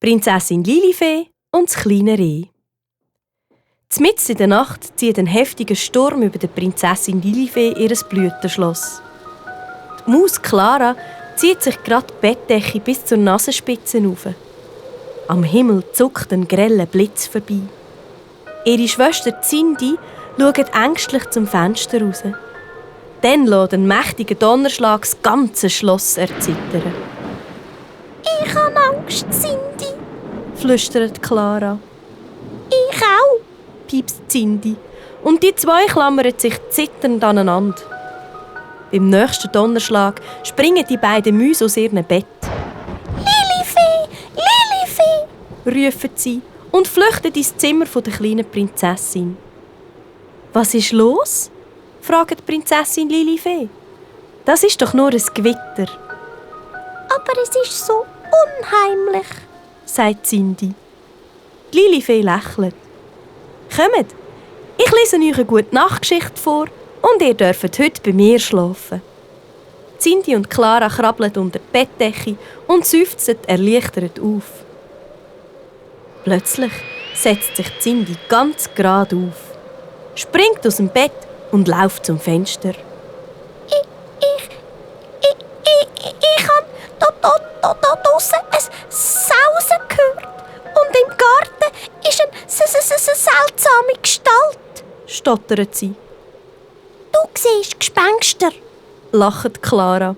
Prinzessin Lilifee und das kleine Reh. Mitten in der Nacht zieht ein heftiger Sturm über der Prinzessin Lilifee ihr Blütenschloss. Die Maus Clara zieht sich gerade die Bettdecke bis zur Nasenspitze auf. Am Himmel zuckt ein greller Blitz vorbei. Ihre Schwester Cindy schaut ängstlich zum Fenster raus. Dann lässt ein mächtiger Donnerschlag das ganze Schloss erzittern. «Ich habe Angst, Cindy», flüstert Clara. «Ich auch», piepst Cindy. Und die zwei klammern sich zitternd aneinander. Beim nächsten Donnerschlag springen die beiden Mäuse aus ihrem Bett. «Lilifee, Lilifee», rufen sie und flüchten ins Zimmer der kleinen Prinzessin. «Was ist los?» fragt die Prinzessin Lilifee. «Das ist doch nur ein Gewitter.» «Aber es ist so unheimlich», sagt Cindy. Lilifee lächelt. «Kommt, ich lese euch eine gute Nachtgeschichte vor und ihr dürft heute bei mir schlafen.» Cindy und Clara krabbeln unter die Bettdecke und seufzen erleichtert auf. Plötzlich setzt sich Cindy ganz gerade auf, springt aus dem Bett und läuft zum Fenster. Ich habe da draussen ein Sausen gehört. Und im Garten ist eine seltsame Gestalt, stottert sie. «Du siehst Gespenster», lacht Clara.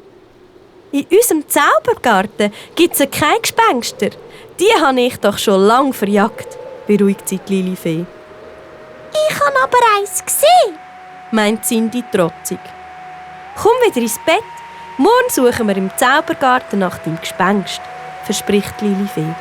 «In unserem Zaubergarten gibt es keine Gespenster. Die habe ich doch schon lange verjagt», beruhigt sie die Lilifee. «Ich habe aber eins gesehen», meint Cindy trotzig. «Komm wieder ins Bett. Morgen suchen wir im Zaubergarten nach deinem Gespenst», verspricht Lilifee.